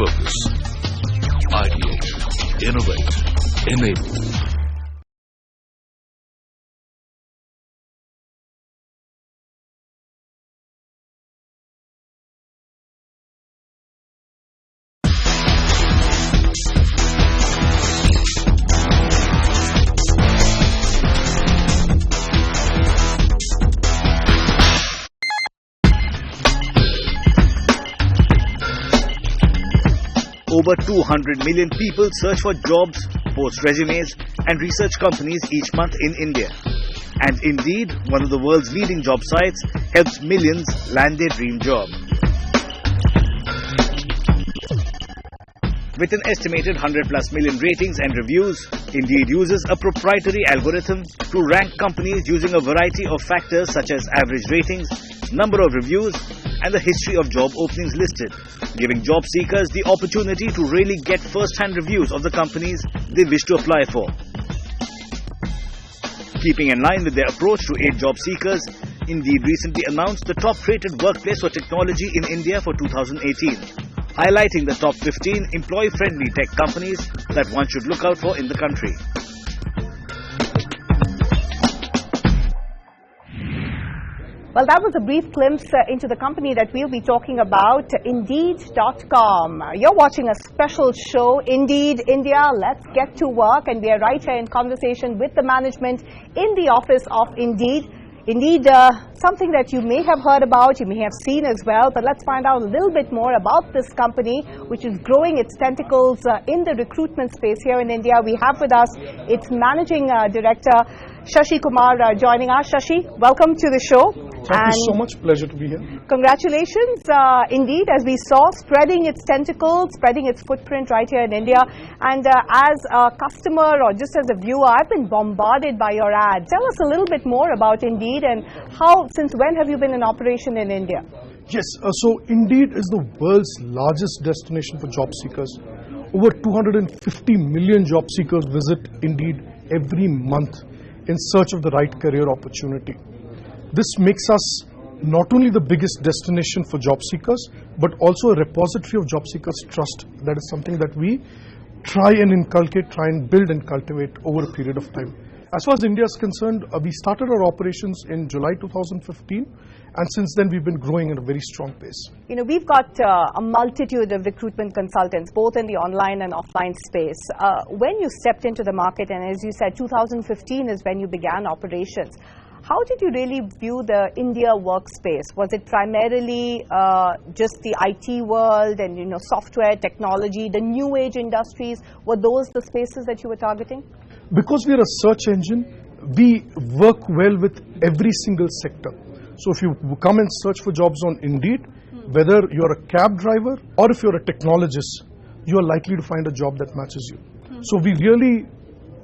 Focus. Ideate. Innovate. Enable. Over 200 million people search for jobs, post resumes and research companies each month in India. And Indeed, one of the world's leading job sites, helps millions land their dream job. With an estimated 100+ million ratings and reviews, Indeed uses a proprietary algorithm to rank companies using a variety of factors such as average ratings, number of reviews, and the history of job openings listed, giving job seekers the opportunity to really get first-hand reviews of the companies they wish to apply for. Keeping in line with their approach to aid job seekers, Indeed recently announced the top-rated workplace for technology in India for 2018, highlighting the top 15 employee-friendly tech companies that one should look out for in the country. Well, that was a brief glimpse into the company that we'll be talking about, Indeed.com. You're watching a special show, Indeed India. Let's get to work. And we are right here in conversation with the management in the office of Indeed. Indeed, something that you may have heard about, you may have seen as well, but let's find out a little bit more about this company, which is growing its tentacles in the recruitment space here in India. We have with us its managing director, Shashi Kumar, joining us. Shashi, welcome to the show. Thank you so much. Pleasure to be here. Congratulations. Indeed, as we saw, spreading its tentacles, spreading its footprint right here in India. And as a customer or just as a viewer, I've been bombarded by your ad. Tell us a little bit more about Indeed and since when have you been in operation in India? Yes, so Indeed is the world's largest destination for job seekers. Over 250 million job seekers visit Indeed every month in search of the right career opportunity. This makes us not only the biggest destination for job seekers, but also a repository of job seekers' trust. That is something that we try and inculcate, try and build and cultivate over a period of time. As far as India is concerned, we started our operations in July 2015, and since then we've been growing at a very strong pace. You know, we've got a multitude of recruitment consultants, both in the online and offline space. When you stepped into the market, and as you said, 2015 is when you began operations, how did you really view the India workspace? Was it primarily just the IT world and, you know, software, technology, the new age industries? Were those the spaces that you were targeting? Because we are a search engine, we work well with every single sector. So if you come and search for jobs on Indeed, whether you're a cab driver or if you're a technologist, you are likely to find a job that matches you. So we really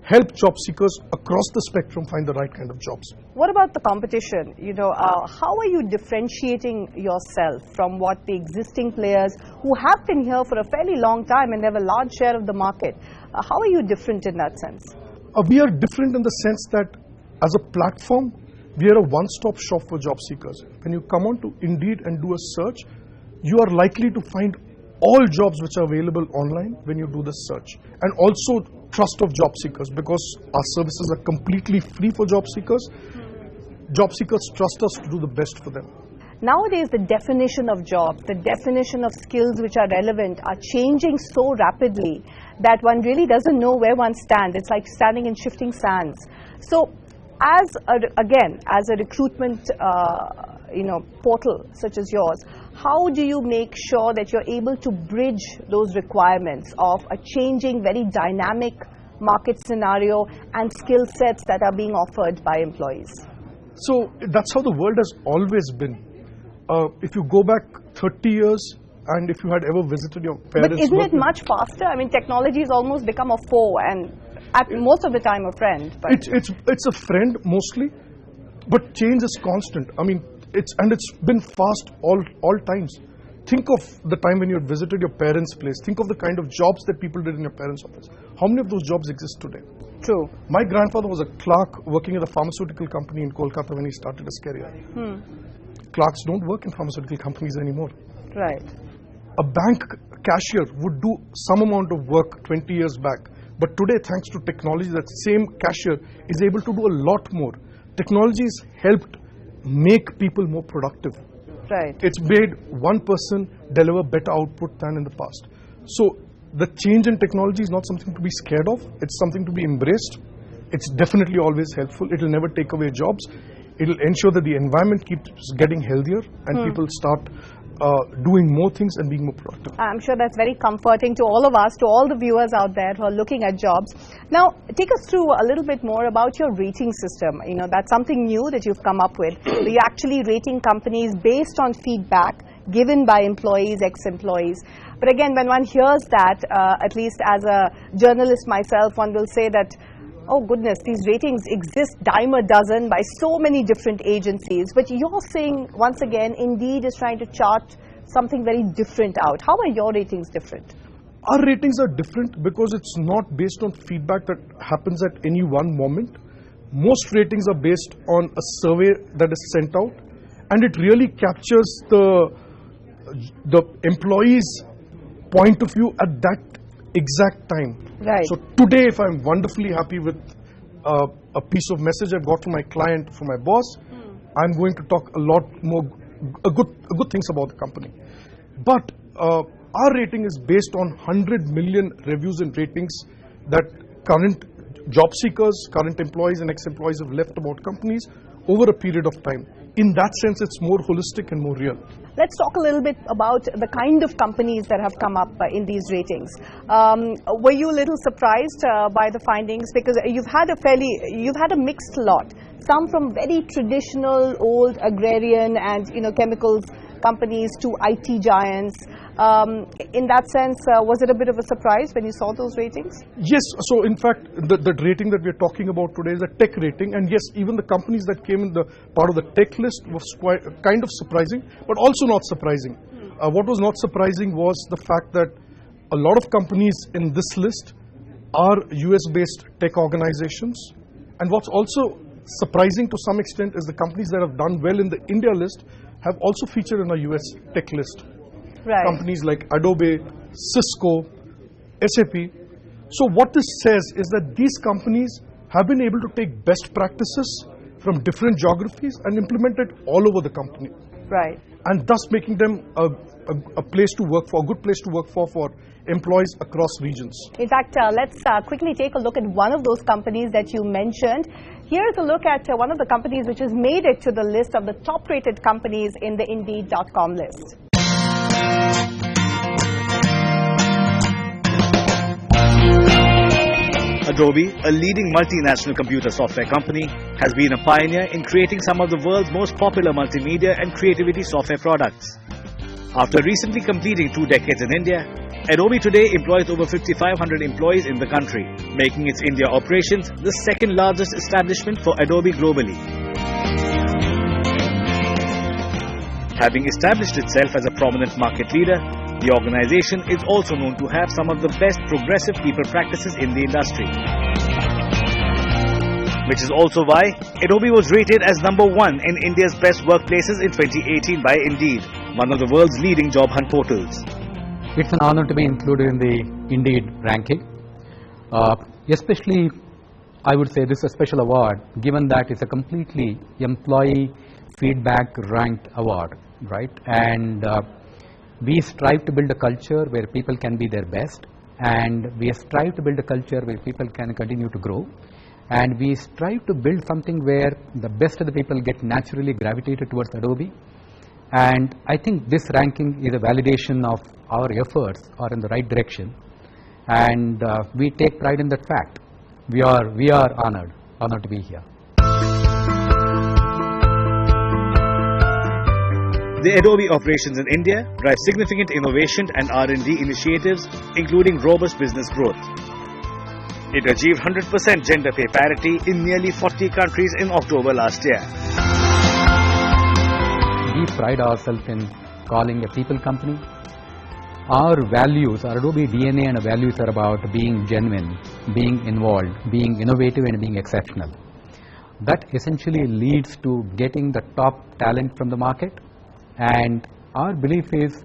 help job seekers across the spectrum find the right kind of jobs. What about the competition? You know, how are you differentiating yourself from what the existing players who have been here for a fairly long time and have a large share of the market? How are you different in that sense? We are different in the sense that as a platform, we are a one-stop shop for job seekers. When you come on to Indeed and do a search, you are likely to find all jobs which are available online when you do the search. And also trust of job seekers, because our services are completely free for job seekers. Job seekers trust us to do the best for them. Nowadays, the definition of job, the definition of skills which are relevant are changing so rapidly that one really doesn't know where one stands. It's like standing in shifting sands. So, as a recruitment portal such as yours, how do you make sure that you're able to bridge those requirements of a changing, very dynamic market scenario and skill sets that are being offered by employees? So that's how the world has always been. If you go back 30 years and if you had ever visited your parents' But isn't it much faster? I mean, technology has almost become a foe and at most of the time a friend. But it's a friend mostly, but change is constant. I mean, it's been fast all times. Think of the time when you had visited your parents' place. Think of the kind of jobs that people did in your parents' office. How many of those jobs exist today? True. My grandfather was a clerk working at a pharmaceutical company in Kolkata when he started his career. Clerks don't work in pharmaceutical companies anymore. Right. A bank cashier would do some amount of work 20 years back, but today, thanks to technology, that same cashier is able to do a lot more. Technology has helped make people more productive. Right. It's made one person deliver better output than in the past. So the change in technology is not something to be scared of. It's something to be embraced. It's definitely always helpful. It will never take away jobs. It will ensure that the environment keeps getting healthier and people start doing more things and being more productive. I'm sure that's very comforting to all of us, to all the viewers out there who are looking at jobs. Now, take us through a little bit more about your rating system. You know, that's something new that you've come up with. You're actually rating companies based on feedback given by employees, ex-employees. But again, when one hears that, at least as a journalist myself, one will say that, oh goodness, these ratings exist dime a dozen by so many different agencies. But you're saying, once again, Indeed is trying to chart something very different out. How are your ratings different? Our ratings are different because it's not based on feedback that happens at any one moment. Most ratings are based on a survey that is sent out, and it really captures the employee's point of view at that exact time. Right. So today, if I'm wonderfully happy with a piece of message I've got from my client, from my boss, I'm going to talk a lot more good things about the company. But our rating is based on 100 million reviews and ratings that current job seekers, current employees and ex-employees have left about companies over a period of time. In that sense, it's more holistic and more real. Let's talk a little bit about the kind of companies that have come up in these ratings. Were you a little surprised by the findings? Because you've had a mixed lot. Some from very traditional, old agrarian and chemicals companies to IT giants. In that sense, was it a bit of a surprise when you saw those ratings? Yes. So in fact, the rating that we're talking about today is a tech rating. And yes, even the companies that came in the part of the tech list was quite kind of surprising, but also not surprising. What was not surprising was the fact that a lot of companies in this list are US-based tech organizations. And what's also surprising to some extent is the companies that have done well in the India list have also featured in a US tech list. Right. Companies like Adobe, Cisco, SAP. So what this says is that these companies have been able to take best practices from different geographies and implement it all over the company. Right. And thus making them a place to work for, a good place to work for employees across regions. In fact, let's quickly take a look at one of those companies that you mentioned. Here's a look at one of the companies which has made it to the list of the top-rated companies in the Indeed.com list. Adobe, a leading multinational computer software company, has been a pioneer in creating some of the world's most popular multimedia and creativity software products. After recently completing 2 decades in India, Adobe today employs over 5,500 employees in the country, making its India operations the second largest establishment for Adobe globally. Having established itself as a prominent market leader, the organization is also known to have some of the best progressive people practices in the industry. Which is also why Adobe was rated as number 1 in India's best workplaces in 2018 by Indeed, one of the world's leading job hunt portals. It's an honor to be included in the Indeed ranking. Especially, I would say this is a special award, given that it's a completely employee feedback ranked award, right? And we strive to build a culture where people can be their best, and we strive to build a culture where people can continue to grow, and we strive to build something where the best of the people get naturally gravitated towards Adobe. And I think this ranking is a validation of our efforts are in the right direction, and we take pride in that fact. We are honored to be here. The Adobe operations in India drive significant innovation and R&D initiatives, including robust business growth. It achieved 100% gender pay parity in nearly 40 countries in October last year. We pride ourselves in calling a people company. Our values, our Adobe DNA and our values are about being genuine, being involved, being innovative and being exceptional. That essentially leads to getting the top talent from the market. And our belief is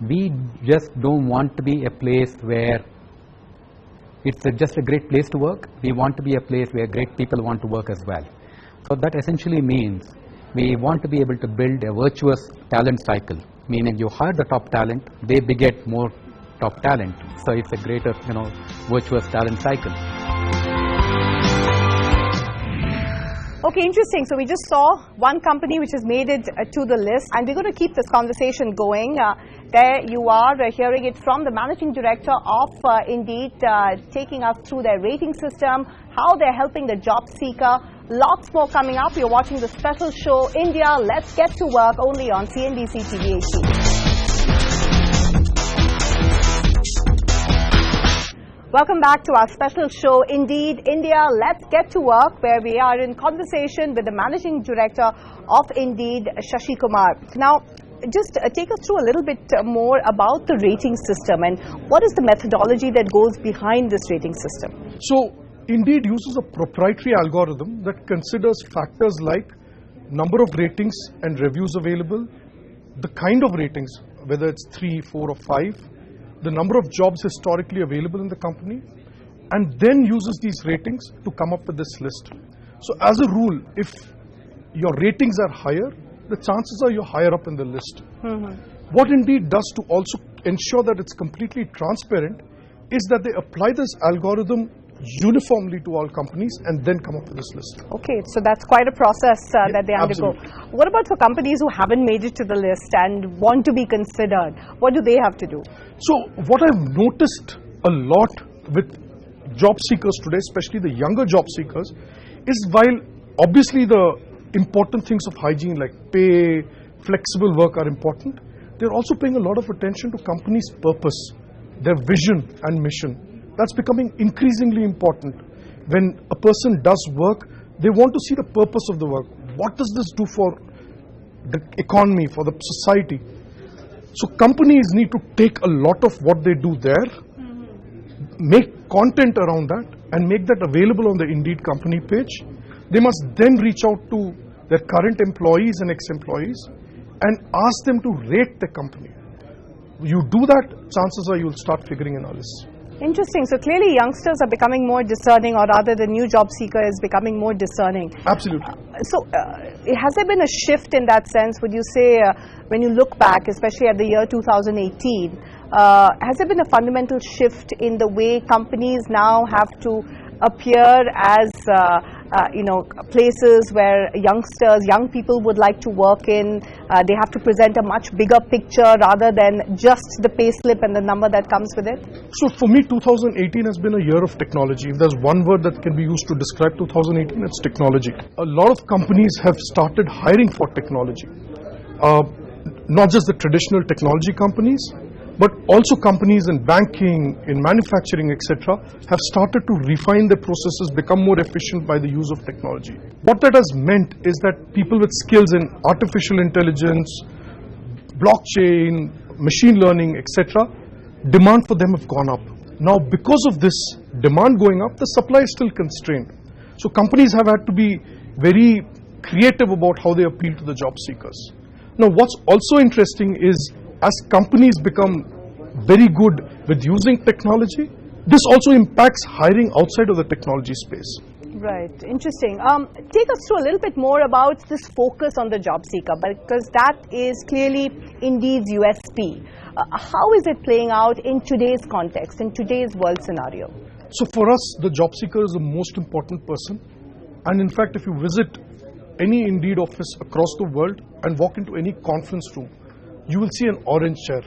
we just don't want to be a place where it's just a great place to work. We want to be a place where great people want to work as well. So that essentially means we want to be able to build a virtuous talent cycle, meaning you hire the top talent, they beget more top talent. So it's a greater, virtuous talent cycle. Okay, interesting. So we just saw one company which has made it to the list, and we're going to keep this conversation going. There you are hearing it from the managing director of Indeed, taking us through their rating system, how they're helping the job seeker. Lots more coming up. You're watching the special show, India, Let's Get to Work, only on CNBC TV 18. Welcome back to our special show, Indeed, India, Let's Get to Work, where we are in conversation with the Managing Director of Indeed, Shashi Kumar. Now, just take us through a little bit more about the rating system and what is the methodology that goes behind this rating system? So, Indeed uses a proprietary algorithm that considers factors like number of ratings and reviews available, the kind of ratings, whether it's 3, 4 or 5, the number of jobs historically available in the company, and then uses these ratings to come up with this list. So as a rule, if your ratings are higher, the chances are you're higher up in the list. What Indeed does to also ensure that it's completely transparent is that they apply this algorithm uniformly to all companies and then come up with this list. Okay, so that's quite a process that they undergo. Absolutely. What about for companies who haven't made it to the list and want to be considered? What do they have to do? So what I've noticed a lot with job seekers today, especially the younger job seekers, is while obviously the important things of hygiene like pay, flexible work are important, they're also paying a lot of attention to companies' purpose, their vision and mission. That's becoming increasingly important. When a person does work, they want to see the purpose of the work. What does this do for the economy, for the society? So companies need to take a lot of what they do there, make content around that and make that available on the Indeed company page. They must then reach out to their current employees and ex-employees and ask them to rate the company. You do that, chances are you'll start figuring in all this. Interesting. So clearly youngsters are becoming more discerning, or rather the new job seeker is becoming more discerning. Absolutely. So has there been a shift in that sense? Would you say when you look back, especially at the year 2018, has there been a fundamental shift in the way companies now have to appear as places where young people would like to work in? They have to present a much bigger picture rather than just the pay slip and the number that comes with it? So for me, 2018 has been a year of technology. If there's one word that can be used to describe 2018, it's technology. A lot of companies have started hiring for technology. Not just the traditional technology companies, but also companies in banking, in manufacturing, etc. have started to refine their processes, become more efficient by the use of technology. What that has meant is that people with skills in artificial intelligence, blockchain, machine learning, etc., demand for them have gone up. Now, because of this demand going up, the supply is still constrained. So companies have had to be very creative about how they appeal to the job seekers. Now, what's also interesting is as companies become very good with using technology, this also impacts hiring outside of the technology space. Right, interesting. Take us through a little bit more about this focus on the job seeker, because that is clearly Indeed's USP. How is it playing out in today's context, in today's world scenario? So for us, the job seeker is the most important person. And in fact, if you visit any Indeed office across the world and walk into any conference room, you will see an orange chair,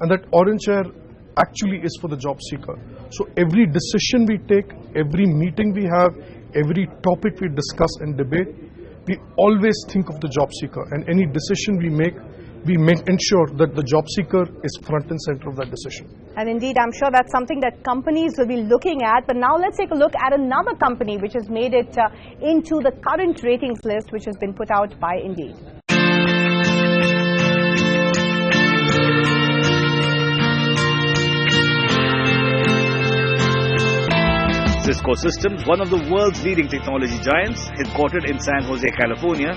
and that orange chair actually is for the job seeker. So every decision we take, every meeting we have, every topic we discuss and debate, we always think of the job seeker, and any decision we make ensure that the job seeker is front and center of that decision. And indeed, I'm sure that's something that companies will be looking at. But now let's take a look at another company which has made it into the current ratings list, which has been put out by Indeed. Cisco Systems, one of the world's leading technology giants, headquartered in San Jose, California,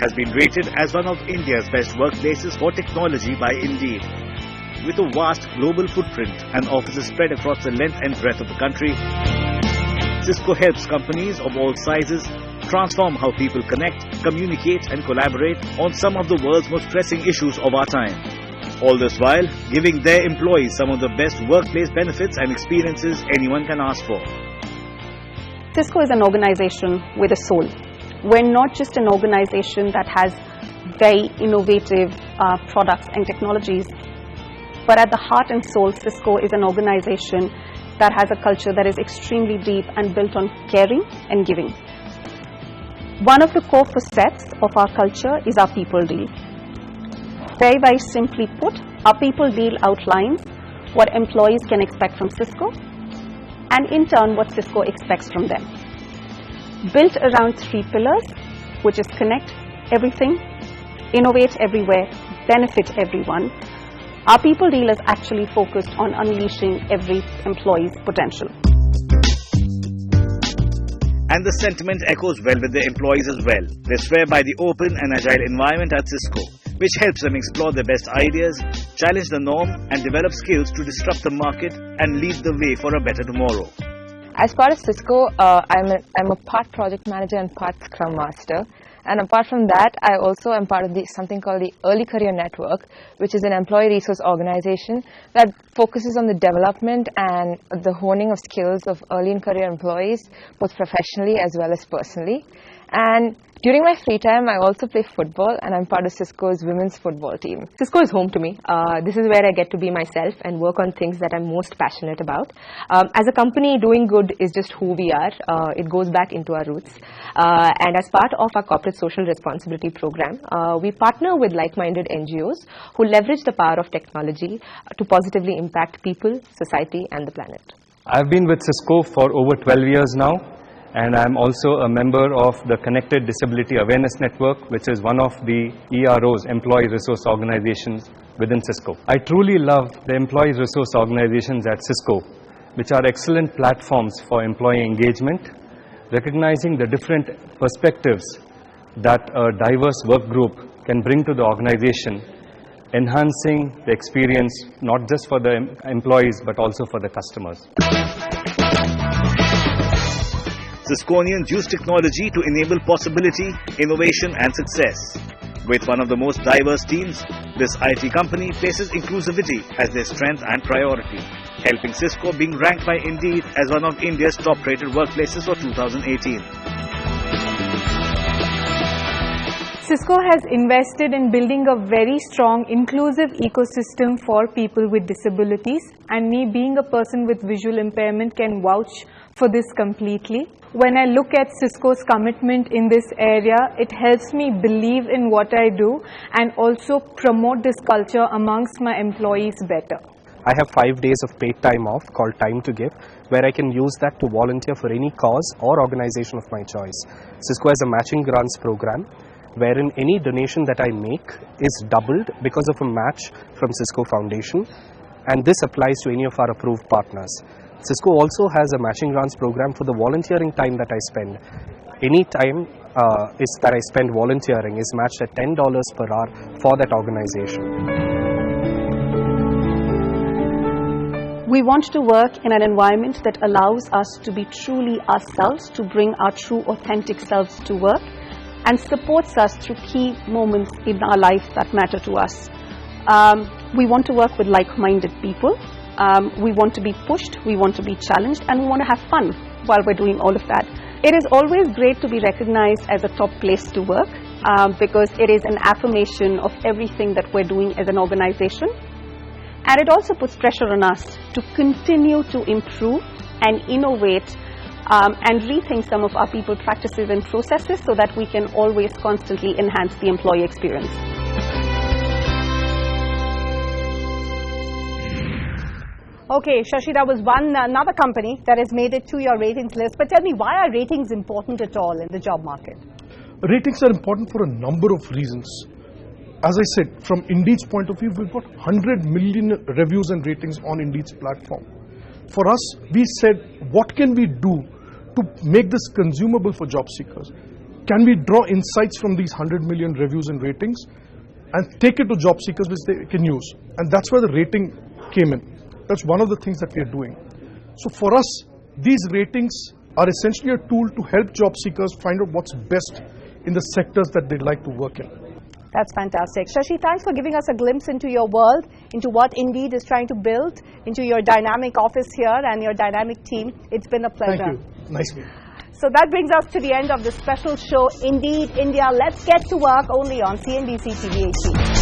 has been rated as one of India's best workplaces for technology by Indeed. with a vast global footprint and offices spread across the length and breadth of the country, Cisco helps companies of all sizes transform how people connect, communicate and collaborate on some of the world's most pressing issues of our time. All this while giving their employees some of the best workplace benefits and experiences anyone can ask for. Cisco is an organization with a soul. We're not just an organization that has very innovative products and technologies, but at the heart and soul, Cisco is an organization that has a culture that is extremely deep and built on caring and giving. One of the core facets of our culture is our people deal. Very, very simply put, our people deal outlines what employees can expect from Cisco and in turn what Cisco expects from them. Built around 3 pillars, which is connect everything, innovate everywhere, benefit everyone, our people deal is actually focused on unleashing every employee's potential. And the sentiment echoes well with their employees as well. They swear by the open and agile environment at Cisco, which helps them explore their best ideas, challenge the norm and develop skills to disrupt the market and lead the way for a better tomorrow. As part of Cisco, I'm a part project manager and part scrum master. And apart from that, I also am part of something called the Early Career Network, which is an employee resource organization that focuses on the development and the honing of skills of early in career employees, both professionally as well as personally. And during my free time, I also play football, and I'm part of Cisco's women's football team. Cisco is home to me. This is where I get to be myself and work on things that I'm most passionate about. As a company, doing good is just who we are. It goes back into our roots. And as part of our corporate social responsibility program, we partner with like-minded NGOs who leverage the power of technology to positively impact people, society, and the planet. I've been with Cisco for over 12 years now. And I'm also a member of the Connected Disability Awareness Network, which is one of the EROs, Employee Resource Organizations within Cisco. I truly love the Employee Resource Organizations at Cisco, which are excellent platforms for employee engagement, recognizing the different perspectives that a diverse work group can bring to the organization, enhancing the experience not just for the employees but also for the customers. Cisconians use technology to enable possibility, innovation and success. With one of the most diverse teams, this IT company places inclusivity as their strength and priority, helping Cisco being ranked by Indeed as one of India's top-rated workplaces for 2018. Cisco has invested in building a very strong inclusive ecosystem for people with disabilities, and me being a person with visual impairment can vouch for this completely. When I look at Cisco's commitment in this area, it helps me believe in what I do and also promote this culture amongst my employees better. I have 5 days of paid time off called Time to Give, where I can use that to volunteer for any cause or organization of my choice. Cisco has a matching grants program, wherein any donation that I make is doubled because of a match from Cisco Foundation, and this applies to any of our approved partners. Cisco also has a matching grants program for the volunteering time that I spend. Any time that I spend volunteering is matched at $10 per hour for that organization. We want to work in an environment that allows us to be truly ourselves, to bring our true authentic selves to work, and supports us through key moments in our life that matter to us. We want to work with like-minded people. We want to be pushed, we want to be challenged, and we want to have fun while we're doing all of that. It is always great to be recognized as a top place to work because it is an affirmation of everything that we're doing as an organization. And it also puts pressure on us to continue to improve and innovate and rethink some of our people practices and processes so that we can always constantly enhance the employee experience. Okay, Shashi, that was another company that has made it to your ratings list. But tell me, why are ratings important at all in the job market? Ratings are important for a number of reasons. As I said, from Indeed's point of view, we've got 100 million reviews and ratings on Indeed's platform. For us, we said, what can we do to make this consumable for job seekers? Can we draw insights from these 100 million reviews and ratings and take it to job seekers which they can use. And that's where the rating came in. That's one of the things that we are doing. So for us, these ratings are essentially a tool to help job seekers find out what's best in the sectors that they'd like to work in. That's fantastic. Shashi, thanks for giving us a glimpse into your world, into what Indeed is trying to build, into your dynamic office here and your dynamic team. It's been a pleasure. Thank you. Nice meeting you. So that brings us to the end of this special show, Indeed India. Let's get to work only on CNBC TV 18.